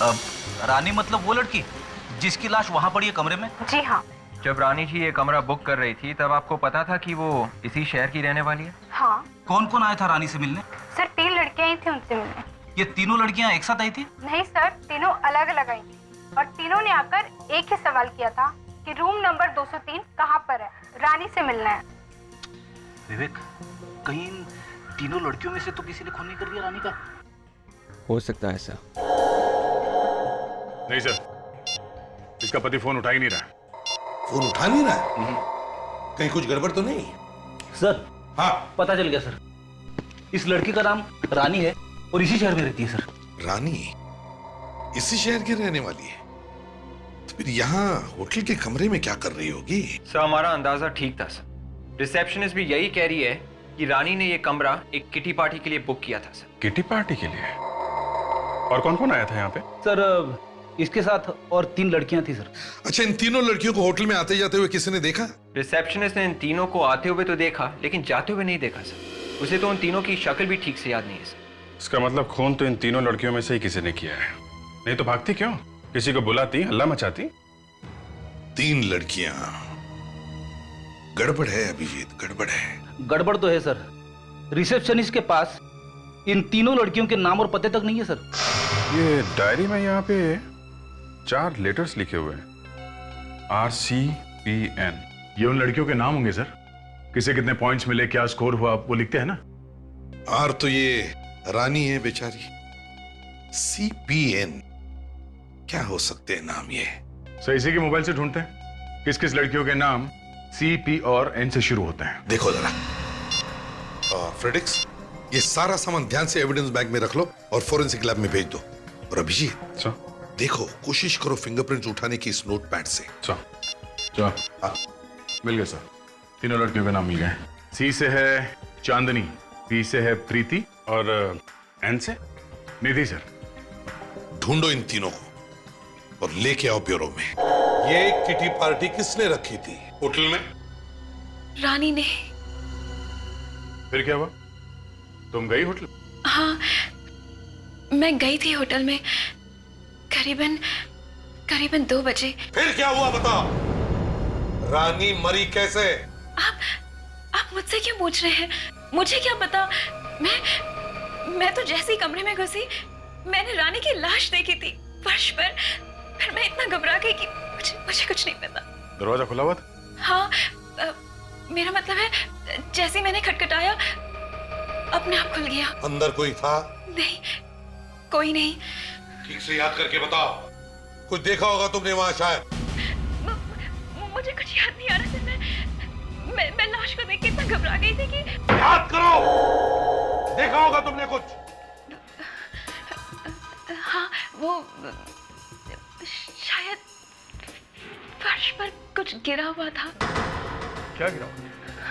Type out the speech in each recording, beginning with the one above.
अब रानी मतलब वो लड़की जिसकी लाश वहाँ पड़ी है कमरे में? जी हाँ। जब रानी जी ये कमरा बुक कर रही थी तब आपको पता था कि वो इसी शहर की रहने वाली है? हाँ। कौन कौन आया था रानी से मिलने? सर 3 लड़कियां ही थी उनसे मिलने। ये तीनों लड़कियां एक साथ आई थी? नहीं सर, तीनों अलग अलग आई थी और तीनों ने आकर एक ही सवाल किया था कि रूम नंबर 203 कहाँ पर है, रानी से मिलना है। विवेक, कहीं इन तीनों लड़कियों में से तो किसी ने खून नहीं कर दिया रानी का? हो सकता है ऐसा। नहीं सर, इसका पति फोन उठा ही नहीं रहा। फोन उठा नहीं रहा? कहीं कुछ गड़बड़ तो नहीं? सर हाँ, पता चल गया सर। इस लड़की का नाम रानी है और इसी शहर में रहती है सर। रानी इसी शहर की रहने वाली है? तो फिर यहाँ होटल के कमरे में क्या कर रही होगी? सर हमारा अंदाजा ठीक था सर। रिसेप्शनिस्ट भी यही कह रही है कि रानी ने ये कमरा एक किटी पार्टी के लिए बुक किया था सर। किटी पार्टी के लिए? और कौन कौन आया था यहाँ पे? सर इसके साथ और 3 लड़कियां थी सर। अच्छा, इन तीनों लड़कियों को होटल में आते जाते हुए किसी ने देखा? रिसेप्शनिस्ट ने इन तीनों को आते हुए तो देखा लेकिन जाते हुए नहीं देखा सर। उसे तो उन तीनों की शक्ल भी ठीक से याद नहीं है सर। इसका मतलब खून तो इन तीनों लड़कियों में से ही किसी ने किया है। नहीं तो भागती क्यों? किसी को बुलाती, हल्ला मचाती। 3 लड़कियां। गड़बड़ है अभिजीत, गड़बड़ है। गड़बड़ तो है सर। रिसेप्शनिस्ट के पास इन तीनों लड़कियों के नाम और पते तक नहीं है सर। ये डायरी में यहाँ पे 4 लेटर्स लिखे हुए हैं, RCPN। ये उन लड़कियों के नाम होंगे सर। किसे कितने पॉइंट्स मिले, क्या स्कोर हुआ, वो लिखते हैं ना। आर तो ये रानी है बेचारी। CPN क्या हो सकते हैं नाम ये? सर इसी के मोबाइल से ढूंढते हैं किस किस लड़कियों के नाम CP और N से शुरू होते हैं। देखो जरा। फ्रेडिक्स, ये सारा सामान ध्यान से एविडेंस बैग में रख लो और फोरेंसिक लैब में भेज दो। और अभिजीत सर, देखो, कोशिश करो फिंगरप्रिंट्स उठाने की इस नोट पैड से। चल हाँ, मिल गए सर। तीनों लड़कियों के नाम मिल गए। C से है चांदनी, P से है प्रीति और N से निधि सर। ढूंढो इन तीनों को और लेके आओ ब्यूरो में। ये किटी पार्टी किसने रखी थी होटल में? रानी ने। फिर क्या हुआ? तुम गई होटल? हाँ, मैं गई थी होटल में करीबन 2 बजे। फिर क्या हुआ बताओ? रानी मरी कैसे? आप मुझसे क्यों पूछ रहे हैं? मुझे क्या पता। मैं तो जैसे ही कमरे में घुसी मैंने रानी की लाश देखी थी फर्श पर। फिर मैं इतना घबरा गई कि मुझे कुछ नहीं पता। दरवाजा खुला हुआ था? हाँ, मेरा मतलब है जैसे ही मैंने खटखटाया अपने आप खुल गया। अंदर कोई था? नहीं, कोई नहीं। ठीक से याद करके बताओ। कुछ देखा होगा तुमने वहां शायद? मुझे कुछ याद नहीं आ रहा था। मैं लाश को देख के इतना घबरा गई थी कि। याद करो, देखा होगा तुमने कुछ? हाँ, वो शायद फर्श पर कुछ गिरा हुआ था। क्या गिरा हुआ?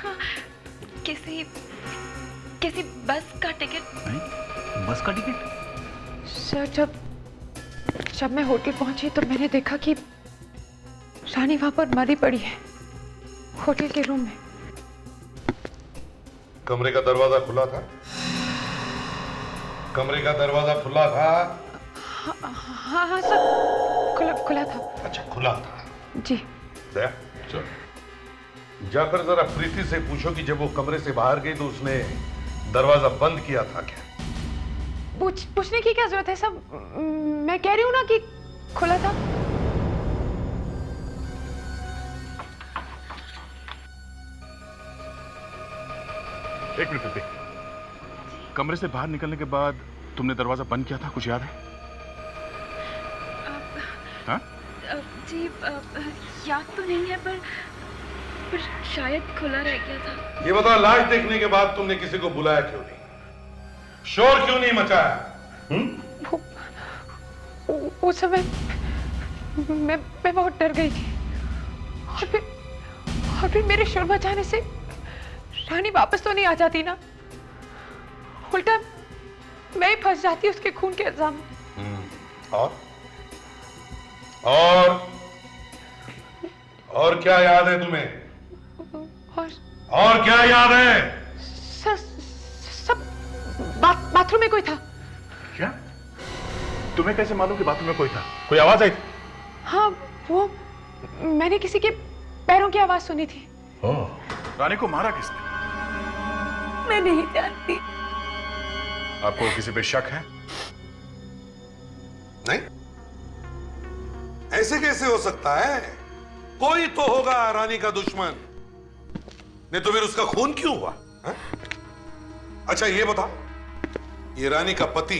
हाँ, किसी बस का टिकट। बस का टिकट? सर, जब मैं होटल पहुंची तो मैंने देखा कि रानी वहां पर मरी पड़ी है होटल के रूम में। कमरे का दरवाजा खुला था? कमरे का दरवाजा खुला था? हाँ सर, खुला था। अच्छा, खुला था जी। दया, चल जाकर जरा प्रीति से पूछो कि जब वो कमरे से बाहर गई तो उसने दरवाजा बंद किया था क्या? पूछने की क्या जरूरत है सब? मैं कह रही हूँ ना कि खुला था। एक मिनट प्रीति, कमरे से बाहर निकलने के बाद तुमने दरवाजा बंद किया था, कुछ याद है? हाँ? जी, याद तो नहीं है पर शायद खुला रह गया था। ये बताओ, लाश देखने के बाद तुमने किसी को बुलाया क्यों नहीं? शोर क्यों नहीं मचाया? उस समय मैं बहुत डर गई थी और फिर मेरे शोर मचाने से रानी वापस तो नहीं आ जाती ना, उल्टा मैं ही फंस जाती उसके खून के इल्जाम में। और क्या याद है तुम्हें? और क्या याद है? सब बाथरूम में कोई था। क्या? तुम्हें कैसे मालूम कि बाथरूम में कोई था? कोई आवाज आई थी? हाँ, वो मैंने किसी के पैरों की आवाज सुनी थी। ओह, रानी को मारा किसने? मैं नहीं जानती। आपको किसी पे शक है? नहीं, ऐसे कैसे हो सकता है? कोई तो होगा रानी का दुश्मन, नहीं तो फिर उसका खून क्यों हुआ है? अच्छा ये बताओ, ये रानी का पति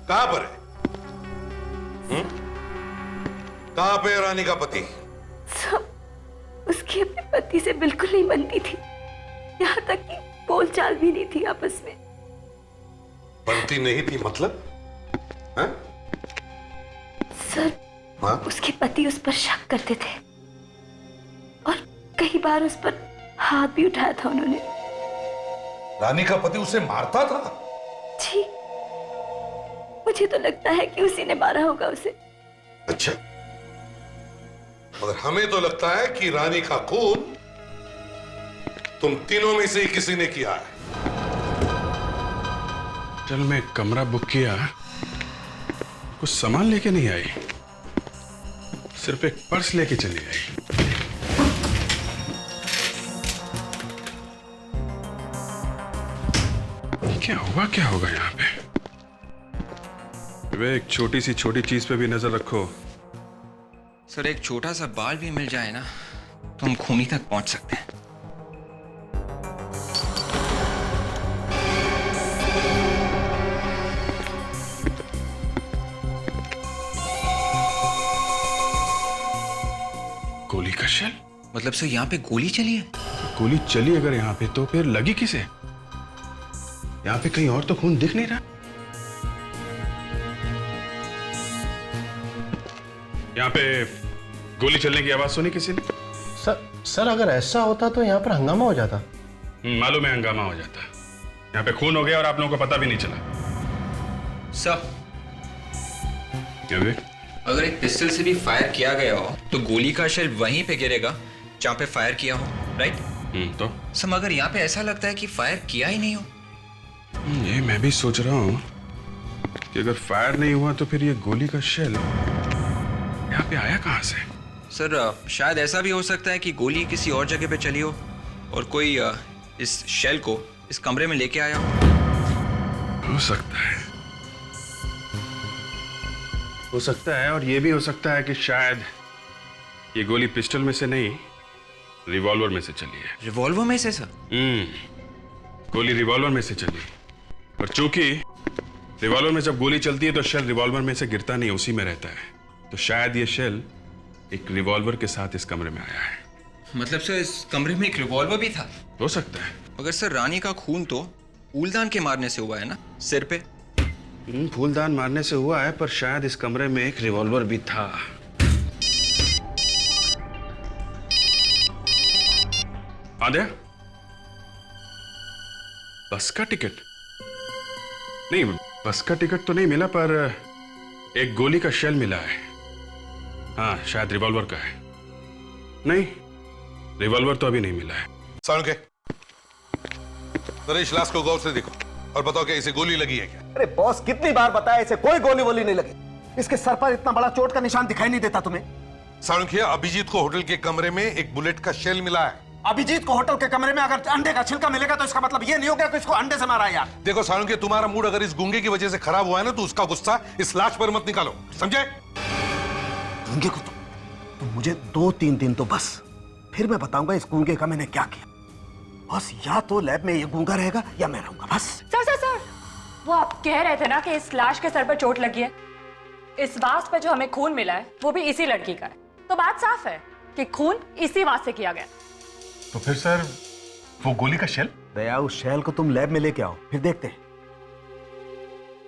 कहां पर है? कहां पे है रानी का पति? सब उसकी अपने पति से बिल्कुल नहीं बनती थी, यहाँ तक कि बोलचाल भी नहीं थी आपस में। बनती नहीं थी मतलब? है? सर, हाँ? उसके पति उस पर शक करते थे और कई बार उस पर हाथ भी उठाया था उन्होंने। रानी का पति उसे मारता था? जी, मुझे तो लगता है कि उसी ने मारा होगा उसे। अच्छा, मगर हमें तो लगता है कि रानी का खून तुम तीनों में से ही किसी ने किया है। चल, मैं कमरा बुक किया, कुछ सामान लेके नहीं आई, सिर्फ एक पर्स लेके चली आई। क्या होगा यहाँ पे? वे एक छोटी चीज पे भी नजर रखो। सर, एक छोटा सा बाल भी मिल जाए ना तो हम खूनी तक पहुंच सकते हैं। गोली का शेल? मतलब सर, यहाँ पे गोली चली है? गोली चली अगर यहाँ पे तो फिर लगी किसे? यहाँ पे कहीं और तो खून दिख नहीं रहा। यहाँ पे गोली चलने की आवाज सुनी किसी ने? सर अगर ऐसा होता तो यहाँ पर हंगामा हो जाता। मालूम है, हंगामा हो जाता। यहाँ पे खून हो गया और आप लोगों को पता भी नहीं चला। सर, क्या वे? अगर एक पिस्टल से भी फायर किया गया हो तो गोली का शेल वहीं पे गिरेगा जहाँ पे फायर किया हो, राइट? तो सर, मगर यहाँ पे ऐसा लगता है कि फायर किया ही नहीं हो। ये मैं भी सोच रहा हूँ कि अगर फायर नहीं हुआ तो फिर ये गोली का शेल यहाँ पे आया कहाँ से? सर, शायद ऐसा भी हो सकता है कि गोली किसी और जगह पे चली हो और कोई इस शेल को इस कमरे में लेके आया हो सकता है। हो सकता है, और ये भी हो सकता है कि शायद ये गोली पिस्टल में से नहीं, रिवॉल्वर में से चली है। रिवॉल्वर में से? सर, गोली रिवॉल्वर में से चली, और चूंकि रिवॉल्वर में जब गोली चलती है तो शेल रिवॉल्वर में से गिरता नहीं, उसी में रहता है। तो शायद ये शेल एक रिवॉल्वर के साथ इस कमरे में आया है। मतलब सर, इस कमरे में एक रिवॉल्वर भी था? हो सकता है। मगर सर, रानी का खून तो फूलदान के मारने से हुआ है ना, सिर पे? फूलदान मारने से हुआ है, पर शायद इस कमरे में एक रिवॉल्वर भी था। आद्या, बस का टिकट? नहीं, बस का टिकट तो नहीं मिला, पर एक गोली का शेल मिला है। हाँ, शायद रिवॉल्वर का है। नहीं, रिवॉल्वर तो अभी नहीं मिला है। सालुंके, नरेश लाश को गौर से देखो और बताओ क्या इसे गोली लगी है क्या? अरे बॉस, कितनी बार बताया इसे कोई गोली वोली नहीं लगी। इसके सर पर इतना बड़ा चोट का निशान दिखाई नहीं देता तुम्हें? सालुंकिया, अभिजीत को होटल के कमरे में एक बुलेट का शेल मिला है। अभिजीत को होटल के कमरे में अगर अंडे का छिलका मिलेगा तो इसका मतलब ये नहीं हो गया कि इसको अंडे से मारा है यार। देखो सालुंकिया, तुम्हारा मूड अगर इस गूंगे की वजह से खराब हुआ है ना, तो उसका गुस्सा इस लाश पर मत निकालो, समझे? गूंगे को तो मुझे 2-3 दिन तो बस, फिर मैं बताऊंगा इस गूंगे का मैंने क्या किया। बस या तो लैब में ये गूंगा रहेगा या मैं रहूंगा, बस। सर, वो आप कह रहे थे ना कि इस लाश के सर पर चोट लगी है। इस वास पे जो हमें खून मिला है वो भी इसी लड़की का है, तो बात साफ है कि खून इसी वास से किया गया। तो फिर सर, वो गोली का शेल? दया, उस शेल को तुम लैब में लेके आओ, फिर देखते हैं।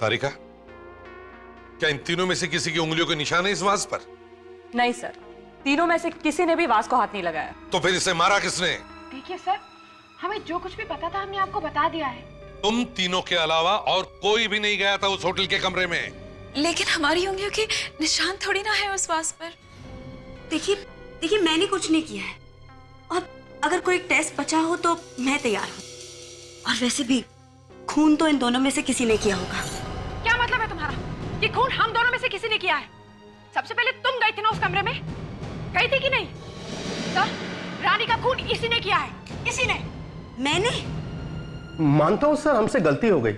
तारिका, क्या इन तीनों में से किसी की उंगलियों के निशान है इस वास पर? नहीं सर, तीनों में से किसी ने भी वास को हाथ नहीं लगाया। तो फिर इसे मारा किसने? देखिए सर, हमें जो कुछ भी पता था हमने आपको बता दिया है। तुम तीनों के अलावा और कोई भी नहीं गया था उस होटल के कमरे में। लेकिन हमारी उंगलियों के निशान थोड़ी ना है उस वास पर। देखिए मैंने कुछ नहीं किया है, और अगर कोई टेस्ट बचा हो तो मैं तैयार हूँ। और वैसे भी खून तो इन दोनों में से किसी ने किया होगा। क्या मतलब है तुम्हारा? ये खून हम दोनों में से किसी ने किया है। सबसे पहले तुम गई थी ना उस कमरे में, गई थी कि नहीं? सर, रानी का खून इसी ने किया है, इसी ने। मैंने? मानता हूं सर, हमसे गलती हो गई।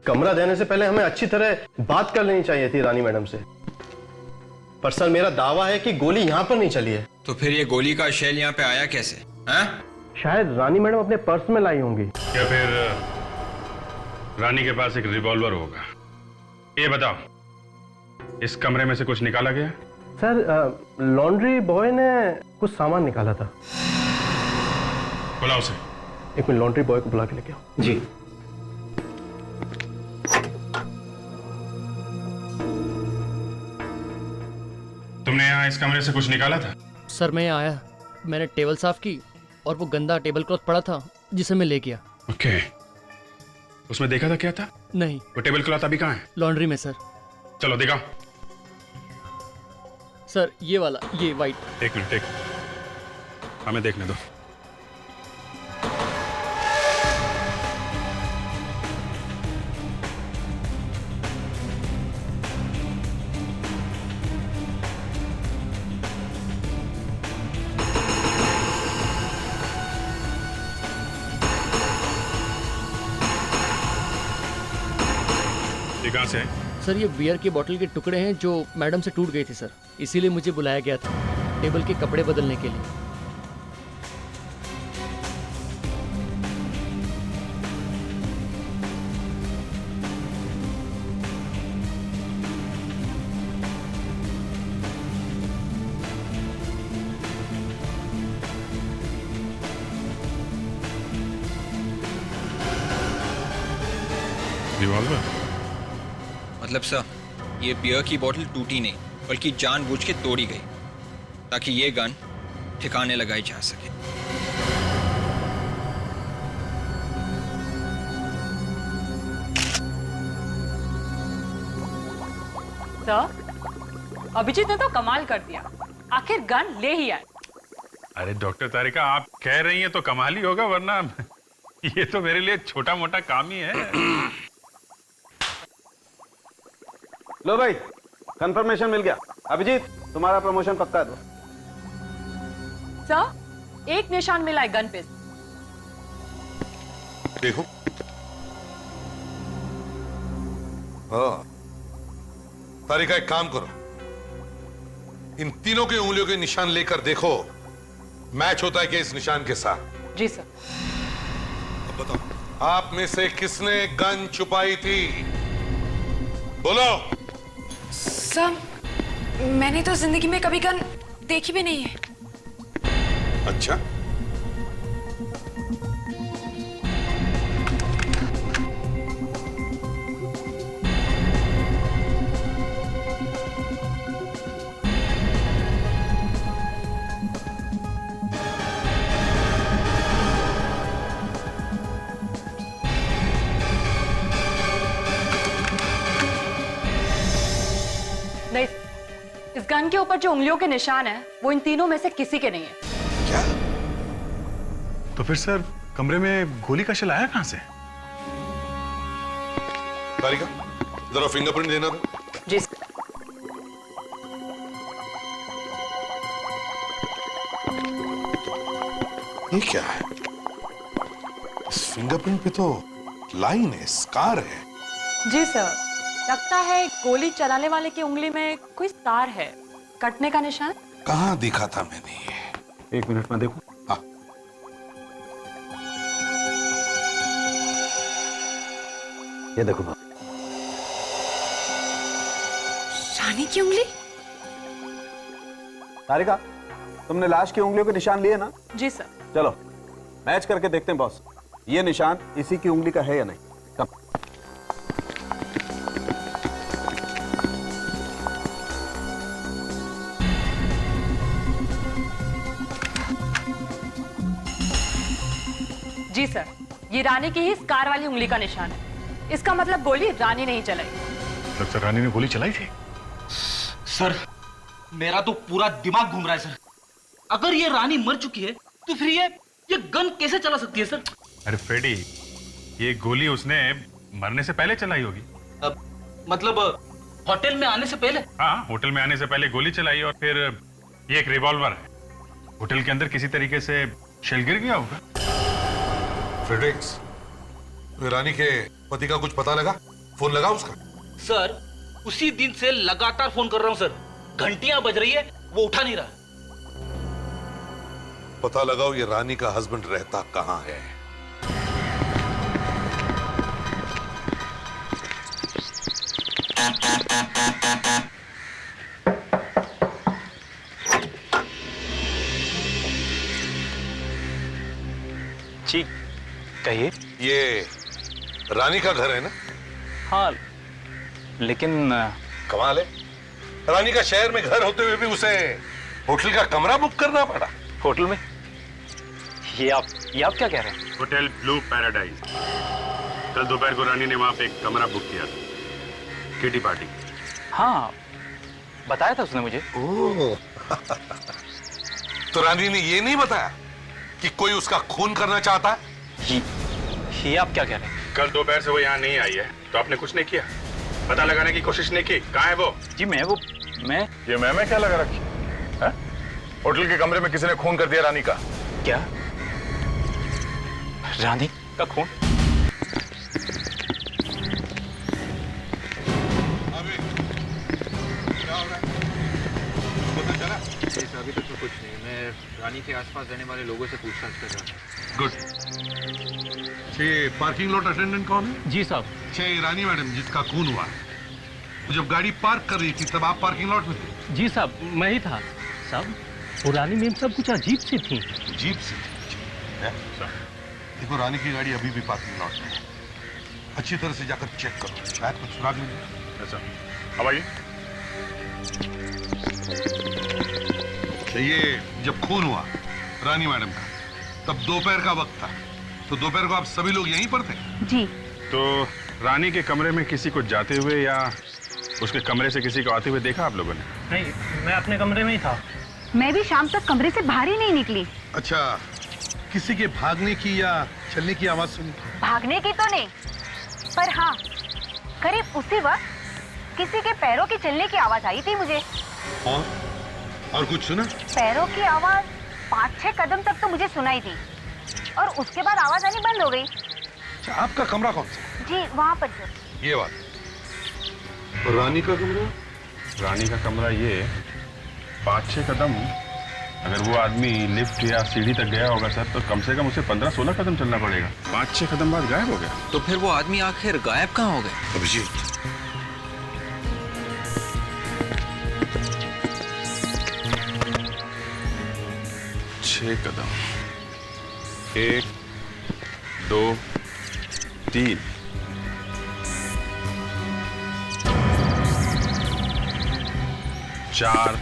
कमरा देने से पहले हमें अच्छी तरह बात कर लेनी चाहिए थी रानी मैडम से। पर सर, मेरा दावा है कि गोली यहां पर नहीं चली है। तो फिर ये गोली का शेल यहाँ पे आया कैसे? हैं? शायद रानी मैडम अपने पर्स में लाई होंगी। या फिर रानी के पास एक रिवॉल्वर होगा। ये बताओ, इस कमरे में से कुछ निकाला गया? सर, लॉन्ड्री बॉय ने कुछ सामान निकाला था। बुलाओ उसे। एक मिनट, लॉन्ड्री बॉय को बुला के लेके आओ। जी। तुमने यहाँ इस कमरे से कुछ निकाला था? सर, मैं यहाँ आया, मैंने टेबल साफ की और वो गंदा टेबल क्लॉथ पड़ा था जिसे मैं ले गया। ओके। उसमें देखा था क्या था? नहीं। वो टेबल क्लॉथ अभी कहाँ है? लॉन्ड्री में सर। चलो दिखाओ। सर, ये वाला, ये वाइट। एक मिनट, हमें देखने दो। ये कहाँ से है? सर, ये बियर की बोतल के टुकड़े हैं जो मैडम से टूट गई थी सर, इसीलिए मुझे बुलाया गया था टेबल के कपड़े बदलने के लिए। रिवॉल्वर? मतलब सर, ये बियर की बोतल टूटी नहीं बल्कि जानबूझ के तोड़ी गई ताकि ये गन ठिकाने लगाई जा सके। सर, अभिजीत ने तो कमाल कर दिया, आखिर गन ले ही आए। अरे डॉक्टर तारिका, आप कह रही हैं तो कमाल ही होगा, वरना ये तो मेरे लिए छोटा मोटा काम ही है। लो भाई, कंफर्मेशन मिल गया। अभिजीत, तुम्हारा प्रमोशन पक्का है। सर, एक निशान मिला है गन पे। देखो। हाँ, तारिका, एक काम करो, इन तीनों की उंगलियों के निशान लेकर देखो मैच होता है कि इस निशान के साथ। जी सर। अब बताओ, आप में से किसने गन छुपाई थी? बोलो। सर, मैंने तो जिंदगी में कभी गन देखी भी नहीं है। अच्छा, नहीं, इस गन के ऊपर जो उंगलियों के निशान है वो इन तीनों में से किसी के नहीं है। क्या? तो फिर सर, कमरे में गोली का शेल आया कहां से? तारिका, जरा फिंगरप्रिंट देना दो। जी। ये क्या है? इस फिंगरप्रिंट पे तो लाइन है, स्कार है। जी सर, लगता है गोली चलाने वाले की उंगली में कोई तार है, कटने का निशान। कहाँ देखा था मैंने ये? एक मिनट में देखूं। हाँ। ये देखो। रानी की उंगली? तारिका, तुमने लाश की उंगलियों के निशान लिए ना? जी सर। चलो मैच करके देखते हैं बॉस, ये निशान इसी की उंगली का है या नहीं। कम। जी सर, ये रानी की ही स्कार वाली उंगली का निशान है। इसका मतलब गोली रानी नहीं चलाई। डॉक्टर, रानी ने गोली चलाई थी? सर, मेरा तो पूरा दिमाग घूम रहा है सर। अगर ये रानी मर चुकी है तो फिर ये गन कैसे चला सकती है सर? अरे फ्रेडी, ये गोली उसने मरने से पहले चलाई होगी। मतलब होटल में आने से पहले? हाँ, होटल में आने से पहले गोली चलाई और फिर ये एक रिवॉल्वर है। होटल के अंदर किसी तरीके से शेल गिर गया होगा। फ्रेडरिक्स, रानी के पति का कुछ पता लगा? फोन लगा उसका? सर उसी दिन से लगातार फोन कर रहा हूं सर, घंटियां बज रही है, वो उठा नहीं रहा। पता लगाओ ये रानी का हस्बैंड रहता कहां है। जी कहिए। ये रानी का घर है ना? हाँ, लेकिन कमाल है, रानी का शहर में घर होते हुए भी उसे होटल का कमरा बुक करना पड़ा। होटल में? ये आप क्या कह रहे हैं? Hotel blue paradise. कल दोपहर को रानी ने वहां पे एक कमरा बुक किया था, किटी पार्टी। हाँ, बताया था उसने मुझे। ओह तो रानी ने ये नहीं बताया कि कोई उसका खून करना चाहता है? ये आप क्या कह रहे हैं? कल दोपहर से वो यहाँ नहीं आई है तो आपने कुछ नहीं किया, पता लगाने की कोशिश नहीं की? कहाँ है वो? जी मैं ये मैं क्या लगा रखी है? होटल के कमरे में किसी ने खून कर दिया रानी का। क्या? रानी का खून? अभी तक तो कुछ नहीं, मैं रानी के आसपास रहने वाले लोगों से पूछताछ कर रहा हूँ। गुड। ये पार्किंग लॉट अटेंडेंट कौन है? जी साहब। ये रानी मैडम जिसका खून हुआ, जब गाड़ी पार्क कर रही थी तब आप पार्किंग लॉट में थे? जी साहब, मैं ही था साहब। पुरानी मैम सब कुछ अजीब सी थी। अजीब सी? देखो रानी की गाड़ी अभी भी पार्किंग लॉट में है, अच्छी तरह से जाकर चेक करो, शायद कुछ सुराग मिल जाए। ऐसा अब आइए। ये जब खून हुआ रानी मैडम का तब दोपहर का वक्त था, तो दोपहर को आप सभी लोग यहीं पर थे? जी। तो रानी के कमरे में किसी को जाते हुए या उसके कमरे से किसी को आते हुए देखा आप लोगों ने? नहीं, मैं अपने कमरे में ही था। मैं भी शाम तक कमरे से बाहर ही नहीं निकली। अच्छा, किसी के भागने की या चलने की आवाज सुनी? भागने की तो नहीं, पर हाँ करीब उसी वक्त किसी के पैरों की चलने की आवाज आई थी मुझे। और कुछ सुना? पैरों की आवाज 5-6 कदम तक तो मुझे सुनाई दी और उसके बाद आवाज आनी बंद हो गई। अच्छा, आपका कमरा कौन सा? जी वहाँ पर जो। ये बात। और रानी का कमरा? रानी का कमरा ये 5-6 कदम। अगर वो आदमी लिफ्ट या सीढ़ी तक गया होगा सर, तो कम से कम उसे 15-16 कदम चलना पड़ेगा। 5-6 कदम बाद गायब हो गया। तो फिर वो आदमी आखिर गायब कहाँ हो गए? अभिजीत, 6 कदम, 1, 2, 3, 4,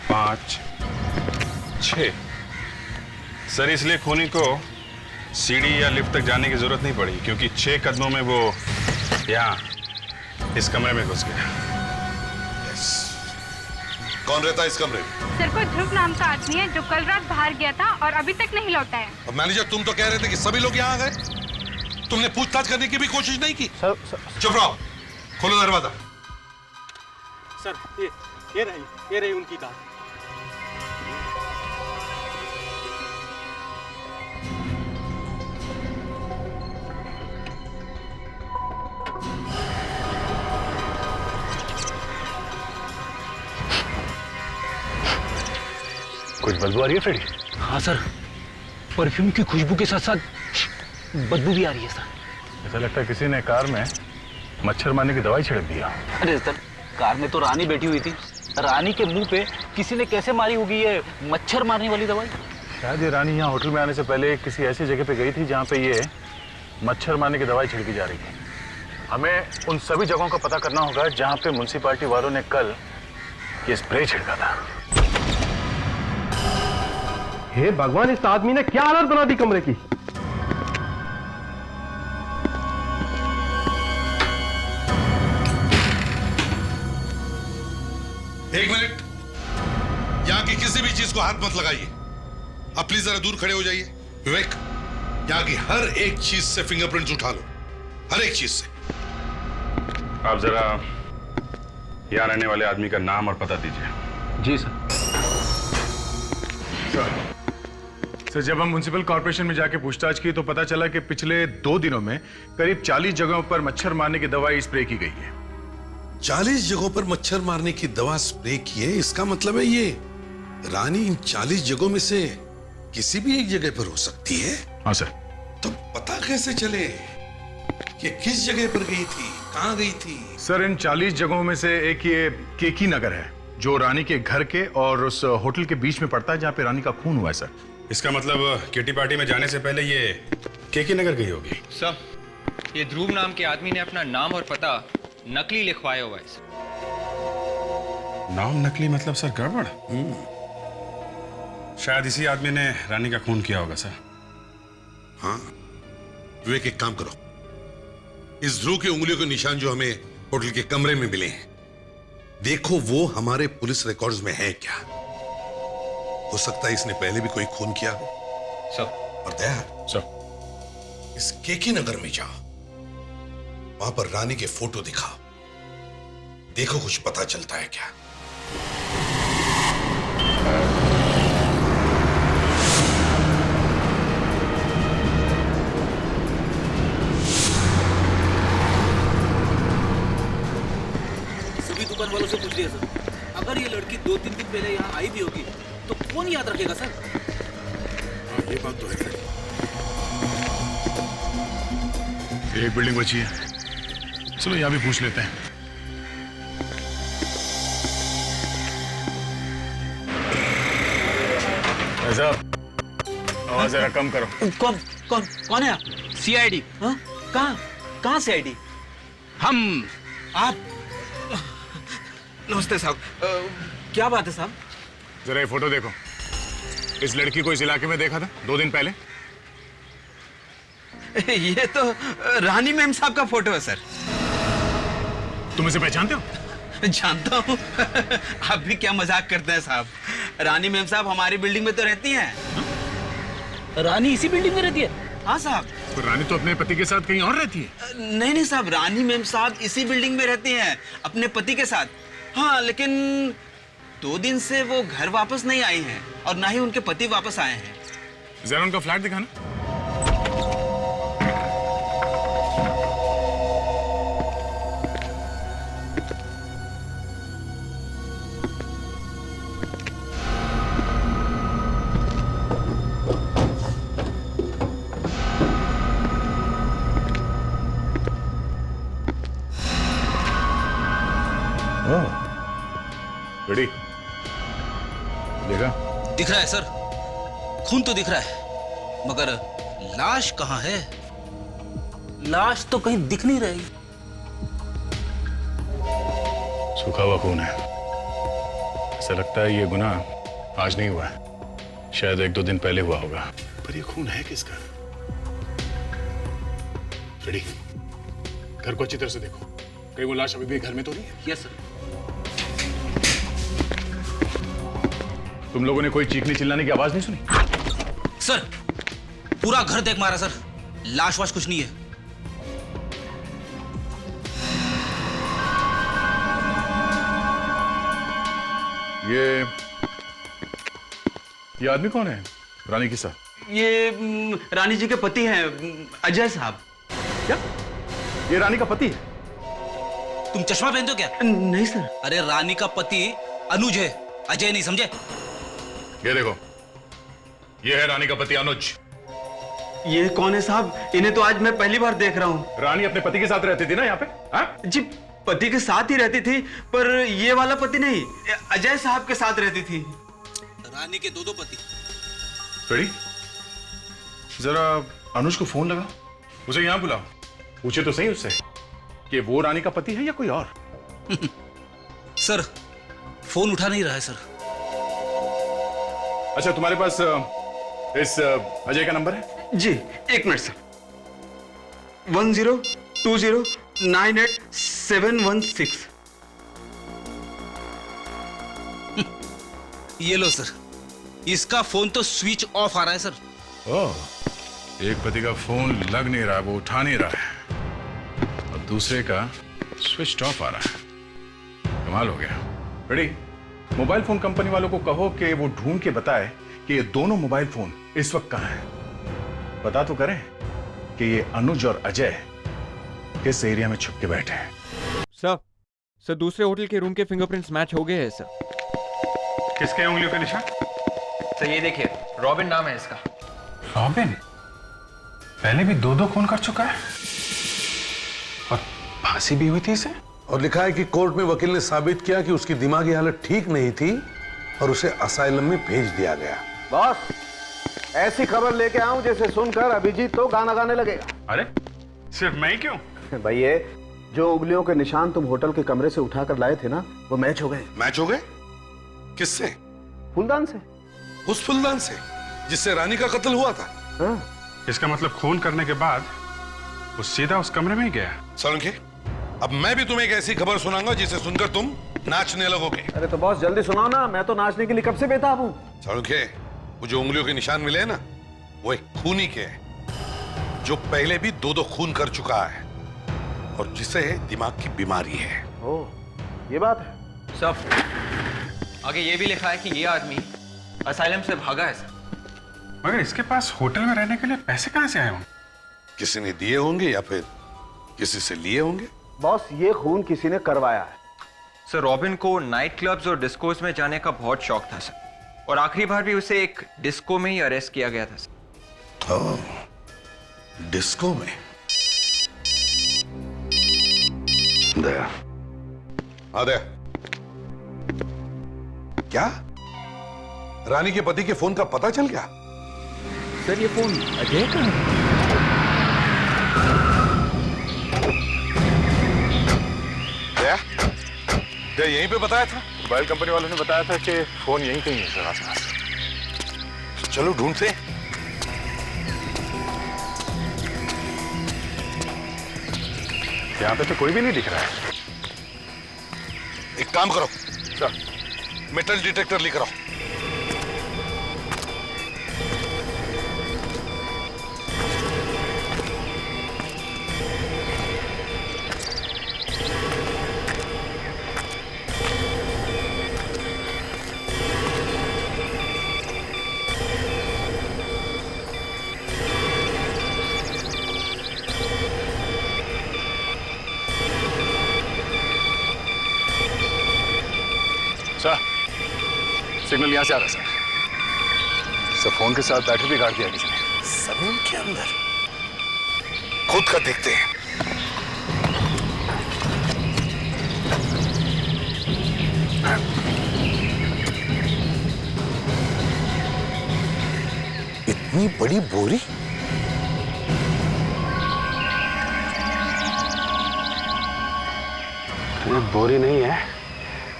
5, 6। सर इसलिए खूनी को सीढ़ी या लिफ्ट तक जाने की जरूरत नहीं पड़ी, क्योंकि 6 कदमों में वो यहाँ इस कमरे में घुस गया। कौन रहता है इस कमरे में? सर कोई ध्रुव नाम का आदमी है जो कल रात बाहर गया था और अभी तक नहीं लौटा है। अब मैनेजर, तुम तो कह रहे थे कि सभी लोग यहाँ आ गए, तुमने पूछताछ करने की भी कोशिश नहीं की? सर चुप रहो, खोलो दरवाजा। सर ये रही उनकी कार। कुछ बदबू आ रही है फ्रेडी? हाँ सर, परफ्यूम की खुशबू के साथ साथ बदबू भी आ रही है सर। ऐसा लगता है किसी ने कार में मच्छर मारने की दवाई छिड़क दिया। अरे सर, कार में तो रानी बैठी हुई थी, रानी के मुंह पे किसी ने कैसे मारी होगी ये मच्छर मारने वाली दवाई? शायद ये रानी यहाँ होटल में आने से पहले किसी ऐसी जगह पे गई थी जहाँ पे ये मच्छर मारने की दवाई छिड़की जा रही थी। हमें उन सभी जगहों का पता करना होगा जहाँ पे म्युनिसिपैलिटी वालों ने कल ये स्प्रे छिड़का था। हे भगवान, इस आदमी ने क्या हालत बना दी कमरे की। एक मिनट, यहाँ की किसी भी चीज को हाथ मत लगाइए। अब प्लीज जरा दूर खड़े हो जाइए। विवेक, यहाँ की हर एक चीज से फिंगरप्रिंट्स उठा लो, हर एक चीज से। आप जरा यहाँ रहने वाले आदमी का नाम और पता दीजिए। जी सर। सर, जब हम म्युनिसिपल कॉर्पोरेशन में जाके पूछताछ की तो पता चला कि पिछले 2 दिनों में करीब 40 जगहों पर मच्छर मारने की दवाई स्प्रे की गई है। 40 जगहों पर मच्छर मारने की दवा स्प्रे की है, इसका मतलब है ये रानी इन 40 जगहों में से किसी भी एक जगह पर हो सकती है। हाँ सर। तो पता कैसे चले कि किस जगह पर गई थी, कहाँ गई थी? सर, इन 40 जगहों में से एक ये केकी नगर है जो रानी के घर के और उस होटल के बीच में पड़ता है जहाँ पे रानी का खून हुआ है सर। इसका मतलब किटी पार्टी में जाने से पहले ये केकी नगर गई होगी। सर, ये ध्रुव नाम के आदमी ने अपना नाम और पता नकली लिखवाया हुआ है सर। नाम नकली मतलब सर गड़बड़। शायद इसी आदमी ने रानी का खून किया होगा सर। हाँ, विवेक एक काम करो, इस ध्रुव की उंगलियों के निशान जो हमें होटल के कमरे में मिले हैं, देखो वो हमारे पुलिस रिकॉर्ड्स में है क्या? हो सकता है इसने पहले भी कोई खून किया हो। सर। और दया सर, इस केकी नगर में जाओ, वहां पर रानी के फोटो दिखाओ, देखो कुछ पता चलता है क्या। सभी दुकान वालों से पूछ लिया सर, अगर ये लड़की 2-3 दिन पहले यहाँ आई भी होगी तो कौन याद रखेगा सर? ये बात तो है। एक बिल्डिंग बची है, चलो यहाँ भी पूछ लेते हैं। साहब, आवाज जरा कम करो। कौन है आप? CID? हाँ? कहाँ CID? आप? नमस्ते साहब, क्या बात है साहब? जरा ये फोटो देखो, इस लड़की को इस इलाके में देखा था 2 दिन पहले। ये तो रानी मैम साहब का फोटो है सर। तुम इसे पहचानते हो? जानता हूँ। आप भी क्या मजाक करते हैं साहब, रानी मैम साहब हमारी बिल्डिंग में तो रहती हैं। रानी इसी बिल्डिंग में रहती है? हाँ साहब। तो रानी तो अपने पति के साथ कहीं और रहती है। नहीं साहब, रानी मैम साहब इसी बिल्डिंग में रहती हैं अपने पति के साथ। हाँ, लेकिन 2 दिन से वो घर वापस नहीं आई हैं और ना ही उनके पति वापस आए हैं। जरा उनका फ्लैट दिखाना। रेडी? देखा? दिख रहा है सर, खून तो दिख रहा है, मगर लाश कहाँ है? लाश तो कहीं दिख नहीं रही। सूखा हुआ खून है। ऐसा लगता है ये गुनाह आज नहीं हुआ है, शायद 1-2 दिन पहले हुआ होगा। पर ये खून है किसका? रेडी? घर को अच्छी तरह से देखो, कहीं वो लाश अभी भी घर में तो नहीं है? Yes sir. तुम लोगों ने कोई चीखने चिल्लाने की आवाज नहीं सुनी? सर, पूरा घर देख मारा सर, लाश वाश कुछ नहीं है। ये आदमी कौन है रानी के साथ? ये रानी जी के पति हैं, अजय साहब। क्या ये रानी का पति है? तुम चश्मा पहनते हो क्या? नहीं सर। अरे रानी का पति अनुज है, अजय नहीं, समझे? ये देखो, ये है रानी का पति अनुज। ये कौन है साहब? इन्हें तो आज मैं पहली बार देख रहा हूँ। रानी अपने पति के साथ रहती थी ना यहाँ पे? हाँ? जी, पति के साथ ही रहती थी, पर ये वाला पति नहीं, अजय साहब के साथ रहती थी। रानी के 2 पति। रेडी? जरा अनुज को फोन लगा, उसे यहाँ बुलाओ, पूछे तो सही उससे कि वो रानी का पति है या कोई और। सर, फोन उठा नहीं रहा है सर। अच्छा, तुम्हारे पास इस अजय का नंबर है? जी, 1 मिनट सर। 102098716। ये लो सर, इसका फोन तो स्विच ऑफ आ रहा है सर। ओह, एक पति का फोन लग नहीं रहा, वो उठा नहीं रहा है, और दूसरे का स्विच ऑफ आ रहा है। कमाल हो गया। रेडी? मोबाइल फोन कंपनी वालों को कहो कि वो ढूंढ के बताए कि ये दोनों मोबाइल फोन इस वक्त कहां हैं। पता तो करें कि ये अनुज और अजय किस एरिया में छुप के बैठे हैं। सर दूसरे होटल के रूम के फिंगरप्रिंट्स मैच हो गए हैं सर। किसके उंगलियों के निशान? सर ये देखिए, रॉबिन नाम है इसका। रॉबिन पहले भी 2 खून कर चुका है और फांसी भी हुई थी इसे। और लिखा है कि कोर्ट में वकील ने साबित किया कि उसकी दिमागी हालत ठीक नहीं थी और उसे असाइलम में भेज दिया गया। बॉस, ऐसी खबर लेके आऊं जैसे सुनकर अभिजीत तो गाना गाने लगेगा। अरे सिर्फ मैं ही क्यों? भैया, जो उंगलियों के निशान तुम होटल के कमरे से उठाकर लाए थे ना, वो मैच हो गए। मैच हो गए? किससे? फूलदान से। उस फूलदान से जिससे रानी का कत्ल हुआ था? हाँ। इसका मतलब खून करने के बाद वो सीधा उस कमरे में ही गया। सोलंकी, अब मैं भी तुम्हें एक ऐसी खबर सुनाऊंगा जिसे सुनकर तुम नाचने लगोगे। अरे तो बॉस जल्दी सुनाओ ना, मैं तो नाचने के लिए कब से बेताब हूँ। सोलंकी, वो जो उंगलियों के निशान मिले हैं ना, वो एक खूनी के हैं जो पहले भी 2 खून कर चुका है और जिसे दिमाग की बीमारी है। ओह, ये बात है। सर आगे ये भी लिखा है कि ये आदमी असाइलम से भागा है सर। मगर इसके पास होटल में रहने के लिए पैसे कहां से आए होंगे? किसी ने दिए होंगे या फिर किसी से लिए होंगे। बॉस, ये खून किसी ने करवाया है। सर रॉबिन को नाइट क्लब्स और डिस्कोस में जाने का बहुत शौक था सर, और आखिरी बार भी उसे एक डिस्को में ही अरेस्ट किया गया था सर। ओह, डिस्को में? दया, हाँ दया, क्या रानी के पति के फोन का पता चल गया? सर ये फोन अजय का है। दया, दया यहीं पे बताया था? मोबाइल कंपनी वालों ने बताया था कि फोन यहीं कहीं है सर आसपास। चलो ढूंढते। यहाँ पे तो कोई भी नहीं दिख रहा है। एक काम करो सर, मेटल डिटेक्टर लेकर आओ। सर सिग्नल यहां से आ रहा है सर। फोन के साथ बैटरी भी काट दिया किसी ने। सलून के अंदर खुद का देखते हैं। इतनी बड़ी बोरी? ये बोरी नहीं है,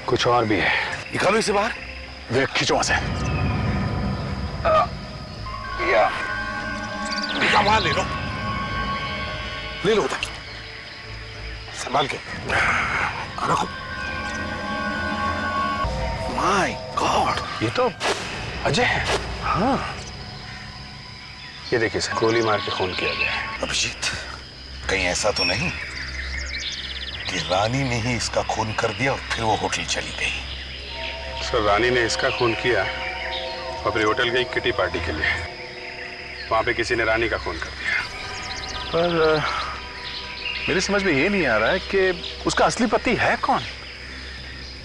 कुछ और भी है। निकालो इसे बाहर। वे खींचो वहां से। वहां ले लो, ले लो उधर, संभाल के रखो। माय गॉड, ये तो अजय है। हाँ, ये देखिए सर, गोली मार के खून किया गया है। अभिजीत, कहीं ऐसा तो नहीं कि रानी ने ही इसका खून कर दिया और फिर वो होटल चली गई? सर रानी ने इसका खून किया और फिर होटल गई किटी पार्टी के लिए। वहां पे किसी ने रानी का खून कर दिया। पर मेरी समझ में ये नहीं आ रहा है कि उसका असली पति है कौन?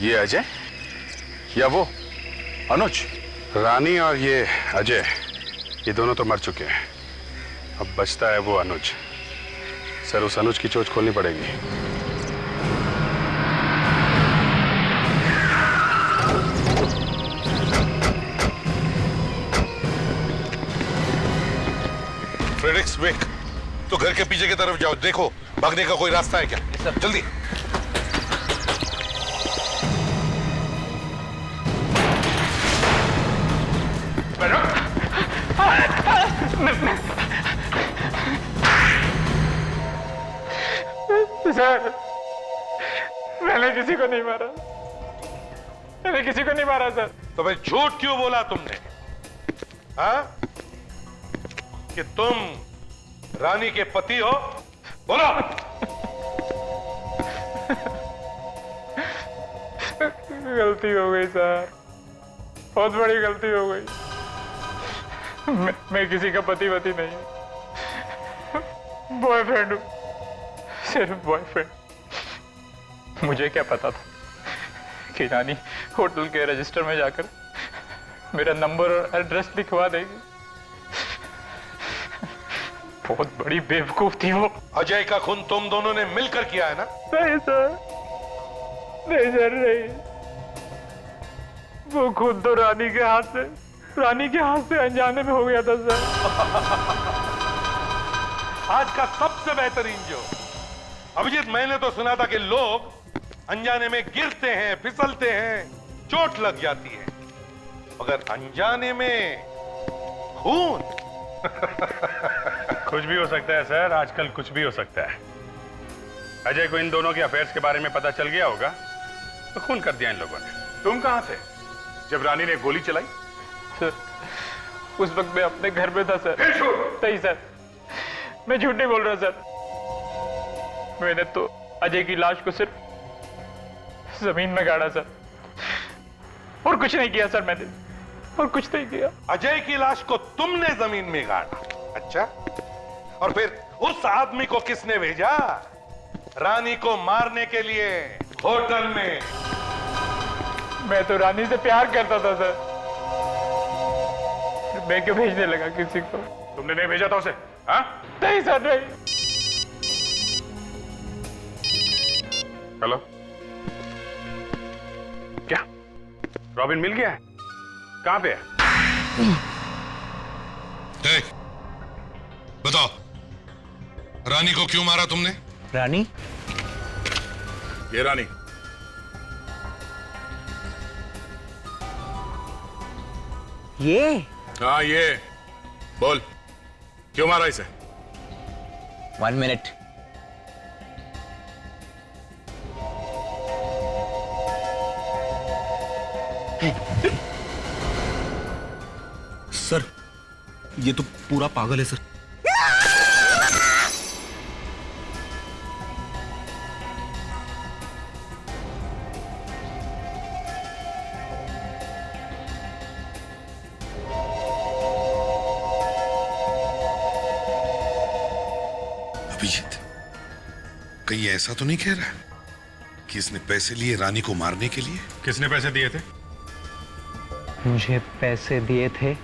ये अजय या वो अनुज? रानी और ये अजय, ये दोनों तो मर चुके हैं। अब बचता है वो अनुज। सर उस अनुज की चोट खोलनी पड़ेगी। फ्रेडरिक्स वेक, तो घर के पीछे की तरफ जाओ, देखो भागने का कोई रास्ता है क्या? जल्दी। सर, मैंने किसी को नहीं मारा। मैंने किसी को नहीं मारा सर। तो भाई झूठ क्यों बोला तुमने? हाँ? कि तुम रानी के पति हो? बोलो। गलती हो गई सर, बहुत बड़ी गलती हो गई। मैं किसी का पति वती नहीं, बॉयफ्रेंड हूँ, सिर्फ बॉयफ्रेंड। मुझे क्या पता था कि रानी होटल के रजिस्टर में जाकर मेरा नंबर और एड्रेस लिखवा देगी। बहुत बड़ी बेवकूफ थी वो। अजय का खून तुम दोनों ने मिलकर किया है ना? नहीं सर, नहीं सर, नहीं। वो खुद तो रानी के हाथ से अनजाने में हो गया था सर। आज का सबसे बेहतरीन जो अभिजीत, मैंने तो सुना था कि लोग अनजाने में गिरते हैं, फिसलते हैं, चोट लग जाती है, मगर अनजाने में खून। कुछ भी हो सकता है सर, आजकल कुछ भी हो सकता है। अजय को इन दोनों के अफेयर्स के बारे में पता चल गया होगा तो खून कर दिया इन लोगों ने। तुम कहां थे जब रानी ने गोली चलाई? सर, उस वक्त मैं अपने घर में था सर। नहीं सर, मैं झूठ नहीं बोल रहा सर। मैंने तो अजय की लाश को सिर्फ जमीन में गाड़ा सर, और कुछ नहीं किया सर मैंने, और कुछ नहीं किया। अजय की लाश को तुमने जमीन में गाड़ा? अच्छा, और फिर उस आदमी को किसने भेजा रानी को मारने के लिए होटल में? मैं तो रानी से प्यार करता था सर, मैं क्यों भेजने लगा किसी को? तुमने नहीं भेजा था उसे? हाँ? नहीं सर, नहीं। हेलो, क्या रॉबिन मिल गया है? कहां पे है? बताओ, रानी को क्यों मारा तुमने? रानी? ये रानी। ये? हाँ ये। बोल, क्यों मारा इसे? 1 मिनट। सर, ये तो पूरा पागल है सर। अभिजीत, कहीं ऐसा तो नहीं कह रहा कि इसने पैसे लिए रानी को मारने के लिए? किसने पैसे दिए थे? मुझे पैसे दिए थे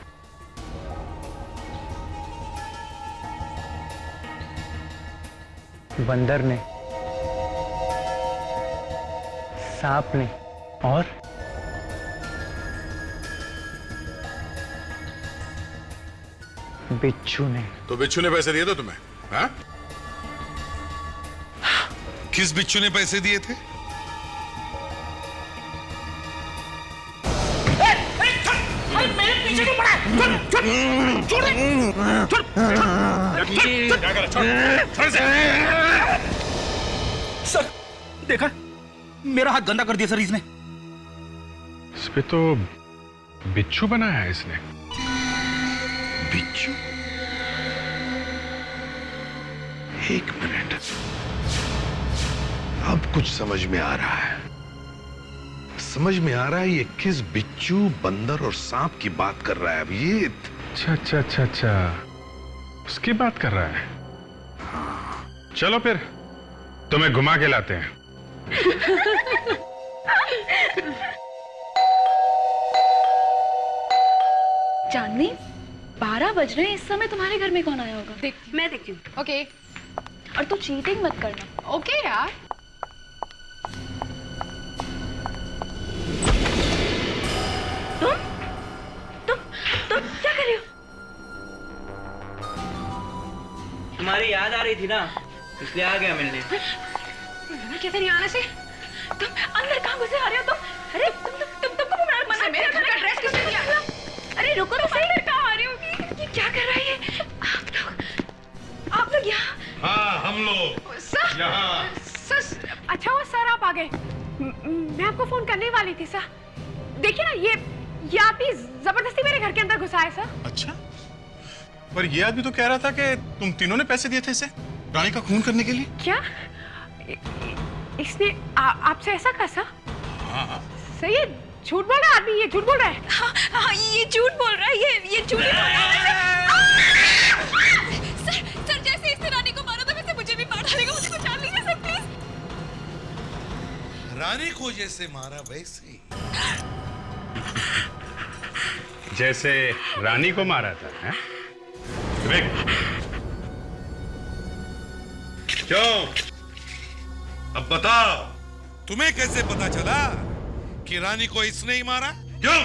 बंदर ने, सांप ने और बिच्छू ने। तो बिच्छू ने पैसे दिए थे तुम्हें? हाँ? किस बिच्छू ने पैसे दिए थे? मेरे पीछे क्यों पड़ा? सर, देखा, मेरा हाथ गंदा कर दिया सर इसने। इस पे तो बिच्छू बनाया है इसने। बिच्छू? एक मिनट, अब कुछ समझ में आ रहा है। समझ में आ रहा है ये किस बिच्छू, बंदर और सांप की बात कर रहा है अभिजीत। अच्छा, उसकी बात कर रहा है। चलो फिर तुम्हें घुमा के लाते हैं। चांदनी, 12 बज रहे हैं, इस समय तुम्हारे घर में कौन आया होगा? मैं देखती हूँ। ओके, और तू चीटिंग मत करना। ओके यार। तुम क्या कर रही हो? तुम्हारी याद आ रही थी ना, इसलिए आ गया मिलने। कैसे नहीं आने से? तुम अंदर कहाँ घुसे आ रहे हो तुम? अरे तुमको मना मेरे घर का ड्रेस क्यों दिया? अरे रुको तो सही, अंदर कहाँ आ रही होगी? ये क्या कर रहा है ये? आप लोग यहाँ? हाँ, हम लोग यहाँ। सर, अच्छा हुआ सर आप आ गए। मैं आपको फोन करने वाली थी सर। देखिए ना, ये आदमी जबरदस्ती मेरे घर के अंदर घुसा है सर। अच्छा, पर ये आदमी तो कह रहा था कि तुम तीनों ने पैसे दिए थे इसे रानी का खून करने के लिए। क्या इसने आपसे ऐसा कहा सर? हाँ। सही है, झूठ बोल रहा है आदमी, ये झूठ बोल रहा है। हाँ हाँ, ये झूठ बोल रहा है, ये झूठ बोल रहा है। सर जैसे इसने रानी को मारा था वैसे मुझे भी मार डालेगा, मुझे बचा लीजिए सर प्लीज। रानी को जैसे मारा वैसे जैसे रानी को मारा था, हैं? क्यों? अब बताओ, तुम्हें कैसे पता चला कि रानी को इसने ही मारा? क्यों?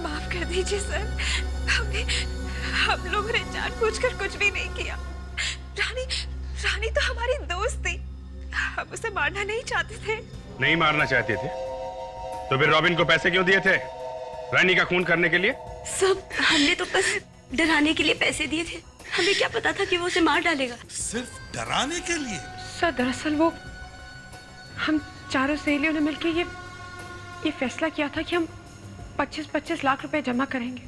माफ कर दीजिए सर, हम लोगों ने जानबूझकर कुछ भी नहीं किया। रानी तो हमारी दोस्त थी, हम उसे मारना नहीं चाहते थे। नहीं मारना चाहते थे तो फिर रॉबिन को पैसे क्यों दिए थे? रानी का खून करने के लिए? सब हमने तो बस डराने के लिए पैसे दिए थे, हमें क्या पता था कि वो उसे मार डालेगा। सिर्फ डराने के लिए? सर दरअसल वो हम चारों सहेलियों ने मिलकर ये फैसला किया था कि हम 25-25 लाख रुपए जमा करेंगे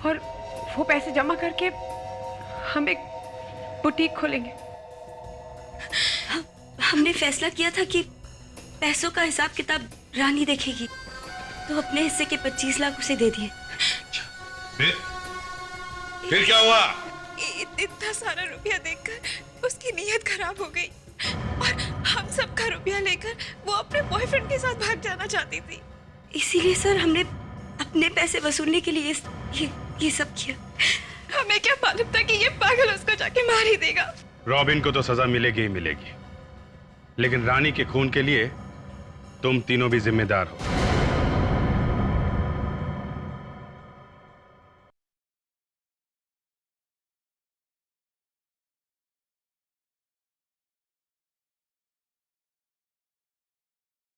और वो पैसे जमा करके हम एक बुटीक खोलेंगे। हमने फैसला किया था कि पैसों का हिसाब किताब रानी देखेगी, तो अपने हिस्से के 25 लाख उसे दे दिए। फिर क्या हुआ? इतना सारा रुपया देखकर उसकी नीयत खराब हो गई और हम सबका रुपया लेकर वो अपने बॉयफ्रेंड के साथ भाग जाना चाहती थी। इसीलिए सर हमने अपने पैसे वसूलने के लिए ये सब किया। हमें क्या मालूम था कि ये पागल उसको जाके मार ही देगा। रॉबिन को तो सजा मिलेगी ही मिलेगी, लेकिन रानी के खून के लिए तुम तीनों भी जिम्मेदार हो।